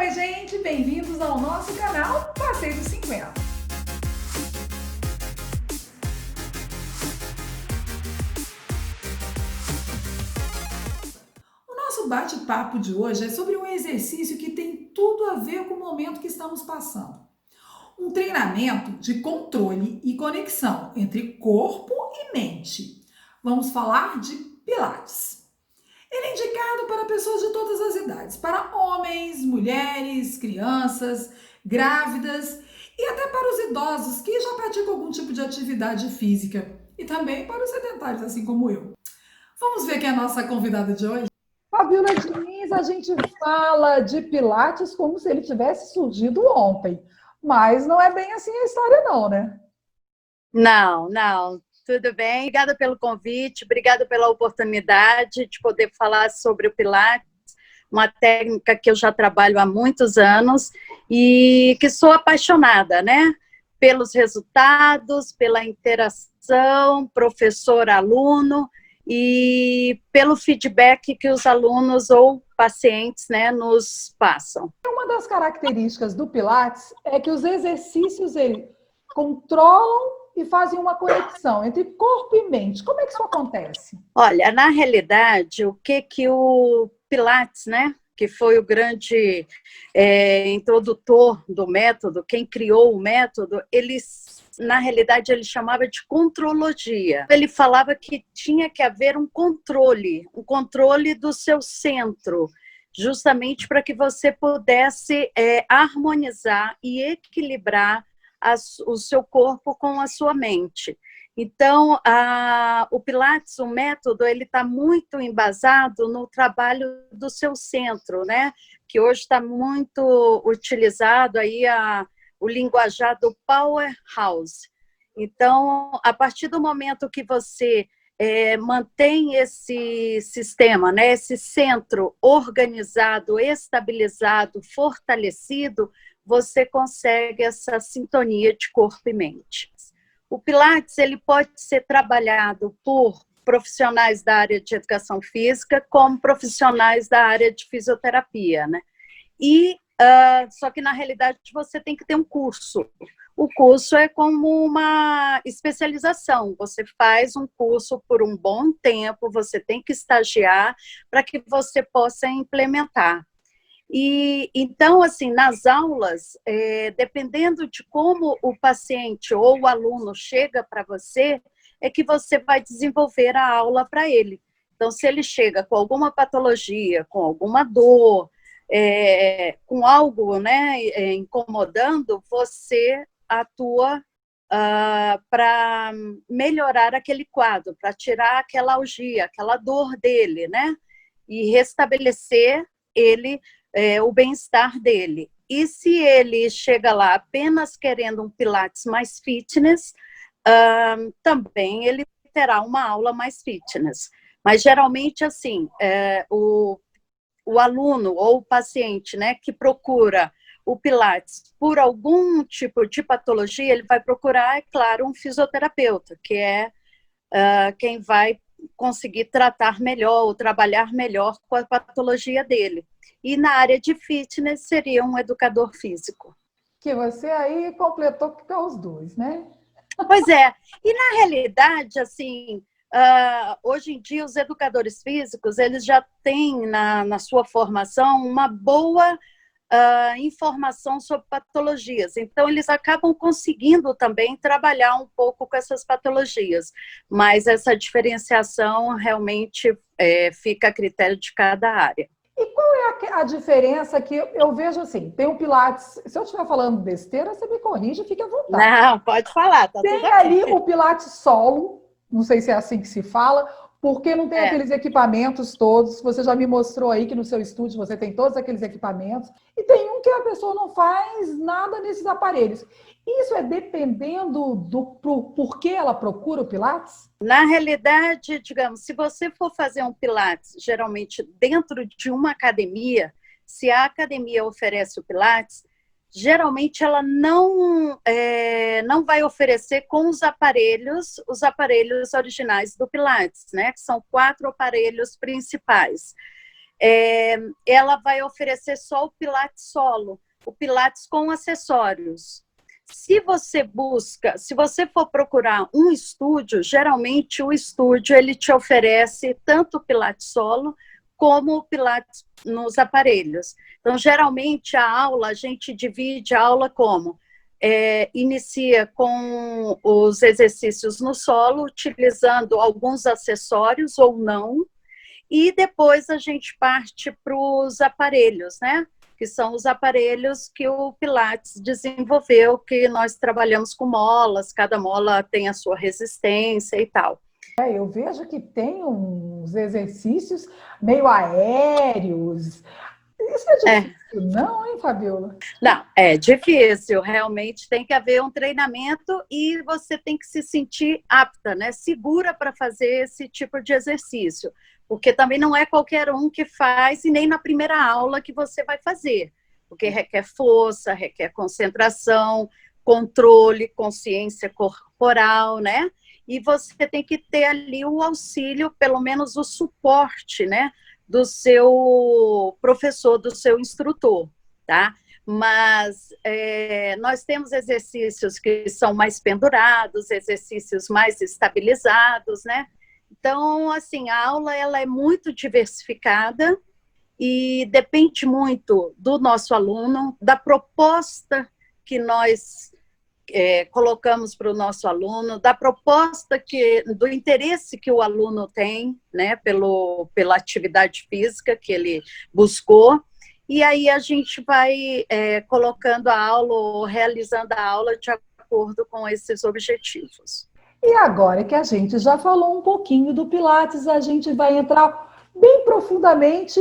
Oi, gente, bem-vindos ao nosso canal Passeio dos 50. O nosso bate-papo de hoje é sobre um exercício que tem tudo a ver com o momento que estamos passando. Um treinamento de controle e conexão entre corpo e mente. Vamos falar de Pilates. Ele é indicado para pessoas de todas as idades, para homens, mulheres, crianças, grávidas e até para os idosos que já praticam algum tipo de atividade física e também para os sedentários, assim como eu. Vamos ver quem é a nossa convidada de hoje? Fabiola Diniz, a gente fala de Pilates como se ele tivesse surgido ontem, mas não é bem assim a história não, né? Não, tudo bem. Obrigada pelo convite, obrigada pela oportunidade de poder falar sobre o Pilates, uma técnica que eu já trabalho há muitos anos e que sou apaixonada, né? Pelos resultados, pela interação, professor-aluno e pelo feedback que os alunos ou pacientes, né, nos passam. Uma das características do Pilates é que os exercícios ele controlam e fazem uma conexão entre corpo e mente. Como é que isso acontece? Olha, na realidade, o que o Pilates, né, que foi o grande introdutor do método, quem criou o método, na realidade, ele chamava de contrologia. Ele falava que tinha que haver um controle do seu centro, justamente para que você pudesse harmonizar e equilibrar o seu corpo com a sua mente. Então, o Pilates, o método, ele está muito embasado no trabalho do seu centro, né? Que hoje está muito utilizado aí o linguajar do Powerhouse. Então, a partir do momento que você mantém esse sistema, né? Esse centro organizado, estabilizado, fortalecido, você consegue essa sintonia de corpo e mente. O Pilates ele pode ser trabalhado por profissionais da área de educação física, como profissionais da área de fisioterapia, né? Só que, na realidade, você tem que ter um curso. O curso é como uma especialização. Você faz um curso por um bom tempo, você tem que estagiar para que você possa implementar. E então, assim, nas aulas, dependendo de como o paciente ou o aluno chega para você, é que você vai desenvolver a aula para ele. Então, se ele chega com alguma patologia, com alguma dor, com algo, né, incomodando, você atua para melhorar aquele quadro, para tirar aquela algia, aquela dor dele, né, e restabelecer ele o bem-estar dele. E se ele chega lá apenas querendo um Pilates mais fitness, também ele terá uma aula mais fitness. Mas, geralmente, assim, o aluno ou o paciente, né, que procura o Pilates por algum tipo de patologia, ele vai procurar, é claro, um fisioterapeuta, que é quem vai conseguir tratar melhor ou trabalhar melhor com a patologia dele. E na área de fitness seria um educador físico. Que você aí completou com os dois, né? Pois é. E na realidade, assim, hoje em dia os educadores físicos, eles já têm na sua formação uma boa informação sobre patologias. Então, eles acabam conseguindo também trabalhar um pouco com essas patologias. Mas essa diferenciação realmente fica a critério de cada área. E qual é a diferença que eu vejo assim? Tem o Pilates, se eu estiver falando besteira, você me corrige, fique à vontade. Não, pode falar, tá tudo Tem bem. ali o Pilates solo, não sei se é assim que se fala, porque não tem É. aqueles equipamentos todos. Você já me mostrou aí que no seu estúdio você tem todos aqueles equipamentos. E tem um que a pessoa não faz nada nesses aparelhos. Isso é dependendo do porquê ela procura o Pilates? Na realidade, digamos, se você for fazer um Pilates, geralmente dentro de uma academia, se a academia oferece o Pilates, geralmente ela não vai oferecer com os aparelhos originais do Pilates, né? Que são 4 aparelhos principais. ela vai oferecer só o Pilates solo, o Pilates com acessórios. Se você for procurar um estúdio, geralmente o estúdio ele te oferece tanto o Pilates solo como o Pilates nos aparelhos. Então, geralmente a gente divide a aula como? Inicia com os exercícios no solo, utilizando alguns acessórios ou não, e depois a gente parte para os aparelhos, né? Que são os aparelhos que o Pilates desenvolveu, que nós trabalhamos com molas, cada mola tem a sua resistência e tal. Eu vejo que tem uns exercícios meio aéreos. Isso é difícil, não, hein, Fabiola? Não, é difícil. Realmente tem que haver um treinamento e você tem que se sentir apta, né? Segura para fazer esse tipo de exercício. Porque também não é qualquer um que faz e nem na primeira aula que você vai fazer. Porque requer força, requer concentração, controle, consciência corporal, né? E você tem que ter ali o auxílio, pelo menos o suporte, né? Do seu professor, do seu instrutor, tá? Mas nós temos exercícios que são mais pendurados, exercícios mais estabilizados, né? Então, assim, a aula ela é muito diversificada e depende muito do nosso aluno, da proposta que nós colocamos para o nosso aluno, da proposta do interesse que o aluno tem, né, pela atividade física que ele buscou, e aí a gente vai colocando a aula, ou realizando a aula de acordo com esses objetivos. E agora que a gente já falou um pouquinho do Pilates, a gente vai entrar bem profundamente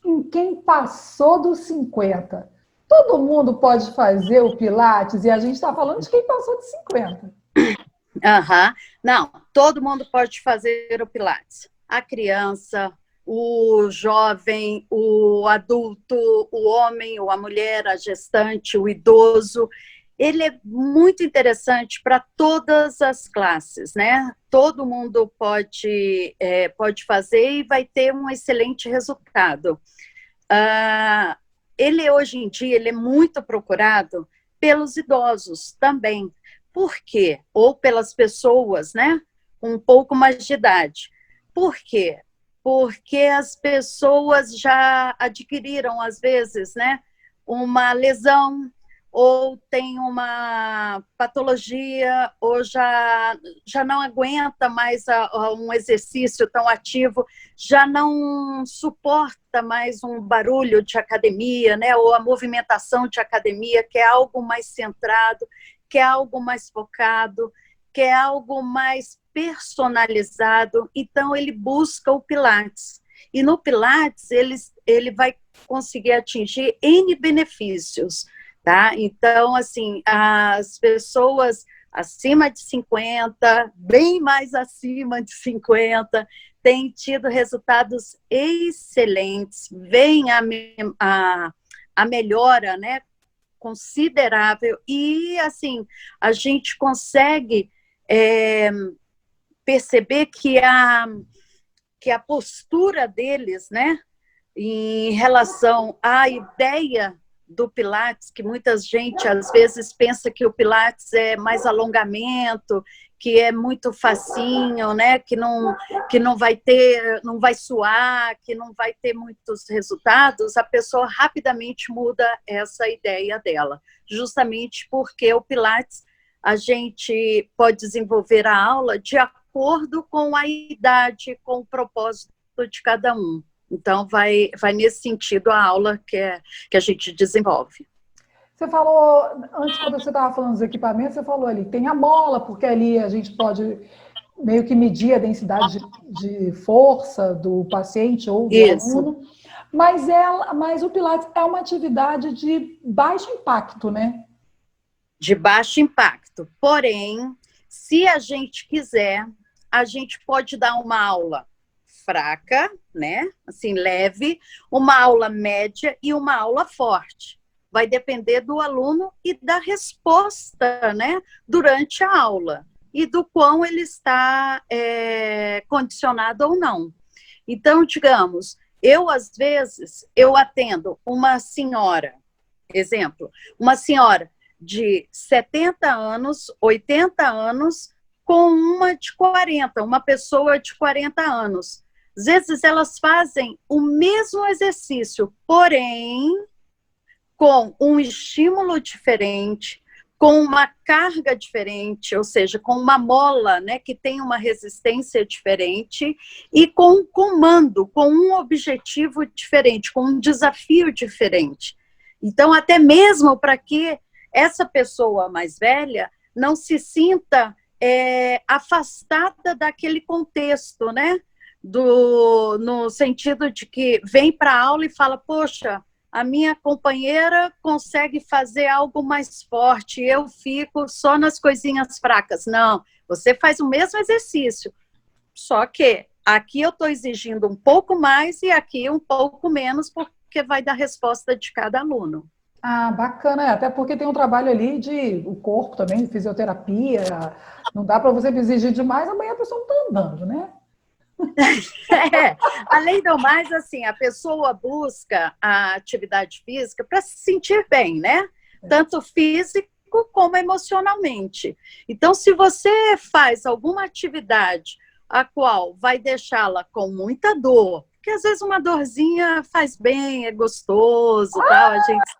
em quem passou dos 50. Todo mundo pode fazer o Pilates e a gente está falando de quem passou de 50. Uhum. Não, todo mundo pode fazer o Pilates. A criança, o jovem, o adulto, o homem ou a mulher, a gestante, o idoso. Ele é muito interessante para todas as classes, né? Todo mundo pode fazer e vai ter um excelente resultado. Ele, hoje em dia, ele é muito procurado pelos idosos também. Por quê? Ou pelas pessoas, né? Um pouco mais de idade. Por quê? Porque as pessoas já adquiriram, às vezes, né? Uma lesão, ou tem uma patologia, ou já não aguenta mais um exercício tão ativo, já não suporta mais um barulho de academia, né, ou a movimentação de academia, que é algo mais centrado, que é algo mais focado, que é algo mais personalizado. Então, ele busca o Pilates. E no Pilates, ele vai conseguir atingir N benefícios. Tá? Então, assim, as pessoas acima de 50, bem mais acima de 50, têm tido resultados excelentes, vem a melhora, né, considerável, e, assim, a gente consegue perceber que a postura deles, né, em relação à ideia do Pilates, que muita gente às vezes pensa que o Pilates é mais alongamento, que é muito facinho, né? Que não vai suar, que não vai ter muitos resultados, a pessoa rapidamente muda essa ideia dela, justamente porque o Pilates a gente pode desenvolver a aula de acordo com a idade, com o propósito de cada um. Então, vai nesse sentido a aula que a gente desenvolve. Você falou, antes, quando você estava falando dos equipamentos, você falou ali, tem a mola, porque ali a gente pode meio que medir a densidade de força do paciente ou do aluno, mas o Pilates é uma atividade de baixo impacto, né? De baixo impacto. Porém, se a gente quiser, a gente pode dar uma aula fraca, né? Assim, leve, uma aula média e uma aula forte. Vai depender do aluno e da resposta, né? Durante a aula e do quão ele está condicionado ou não. Então, digamos, às vezes, eu atendo uma senhora, exemplo, uma senhora de 70 anos, 80 anos, com uma de 40, uma pessoa de 40 anos. Às vezes elas fazem o mesmo exercício, porém com um estímulo diferente, com uma carga diferente, ou seja, com uma mola, né, que tem uma resistência diferente e com um comando, com um objetivo diferente, com um desafio diferente. Então, até mesmo para que essa pessoa mais velha não se sinta afastada daquele contexto, né? No sentido de que vem para a aula e fala, poxa, a minha companheira consegue fazer algo mais forte, eu fico só nas coisinhas fracas. Não, você faz o mesmo exercício, só que aqui eu estou exigindo um pouco mais e aqui um pouco menos, porque vai dar resposta de cada aluno. Ah, bacana, até porque tem um trabalho ali de o corpo também, de fisioterapia, não dá para você exigir demais, amanhã a pessoa não está andando, né? Além do mais, assim, a pessoa busca a atividade física para se sentir bem, né? Tanto físico como emocionalmente. Então, se você faz alguma atividade a qual vai deixá-la com muita dor, porque às vezes uma dorzinha faz bem, é gostoso, tal, a gente...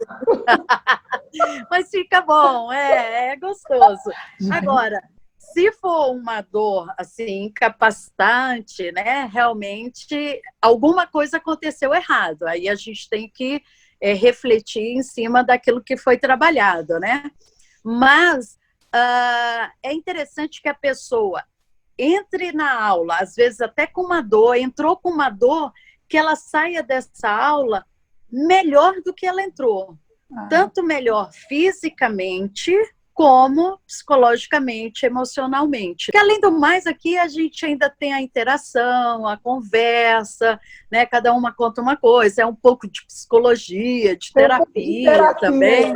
mas fica bom, é gostoso. Agora, se for uma dor assim incapacitante, né, realmente alguma coisa aconteceu errado. Aí a gente tem que refletir em cima daquilo que foi trabalhado, né? Mas é interessante que a pessoa entre na aula, às vezes até com uma dor, entrou com uma dor, que ela saia dessa aula melhor do que ela entrou. Tanto melhor fisicamente, como psicologicamente, emocionalmente. Porque, além do mais, aqui a gente ainda tem a interação, a conversa, né? Cada uma conta uma coisa, é um pouco de psicologia, de terapia também,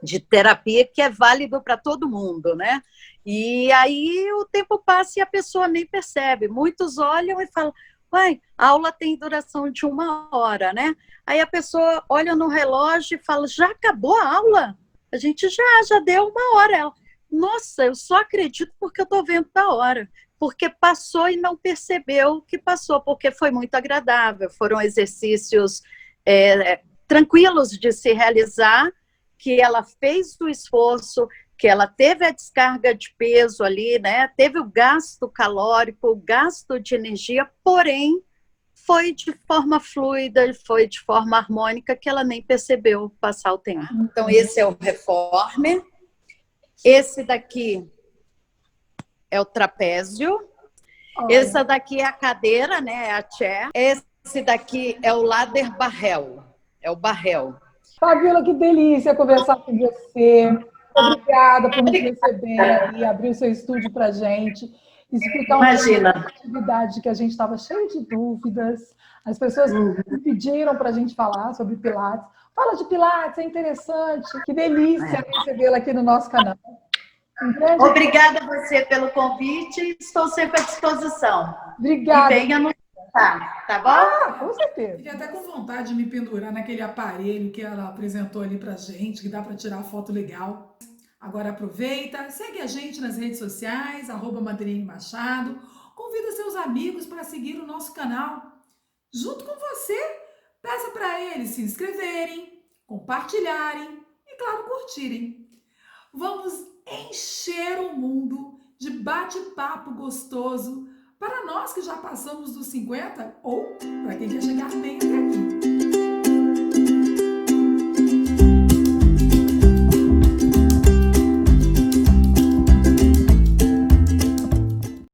de terapia que é válido para todo mundo, né? E aí o tempo passa e a pessoa nem percebe. Muitos olham e falam, uai, a aula tem duração de 1 hora, né? Aí a pessoa olha no relógio e fala, já acabou a aula? A gente já deu 1 hora. Ela, nossa, eu só acredito porque eu estou vendo a hora. Porque passou e não percebeu que passou, porque foi muito agradável. Foram exercícios tranquilos de se realizar, que ela fez o esforço, que ela teve a descarga de peso ali, né? Teve o gasto calórico, o gasto de energia, porém foi de forma fluida, foi de forma harmônica, que ela nem percebeu passar o tempo. Então, esse é o reformer. Esse daqui é o trapézio. Olha. Essa daqui é a cadeira, né? É a chair. Esse daqui é o ladder barrel. É o barrel. Fabíola, que delícia conversar com você. Obrigada por nos receber e abrir o seu estúdio para a gente. Explicar uma atividade que a gente estava cheio de dúvidas. As pessoas me pediram para a gente falar sobre Pilates. Fala de Pilates, é interessante. Que delícia recebê-la aqui no nosso canal. Obrigada a você pelo convite. Estou sempre à disposição. Obrigada. E venha no... Tá bom? Com certeza. Fiquei até com vontade de me pendurar naquele aparelho que ela apresentou ali pra gente, que dá para tirar foto legal. Agora aproveita, segue a gente nas redes sociais, @Madeleine Machado, convida seus amigos para seguir o nosso canal. Junto com você, peça para eles se inscreverem, compartilharem e, claro, curtirem. Vamos encher o mundo de bate-papo gostoso para nós que já passamos dos 50 ou para quem quer chegar bem até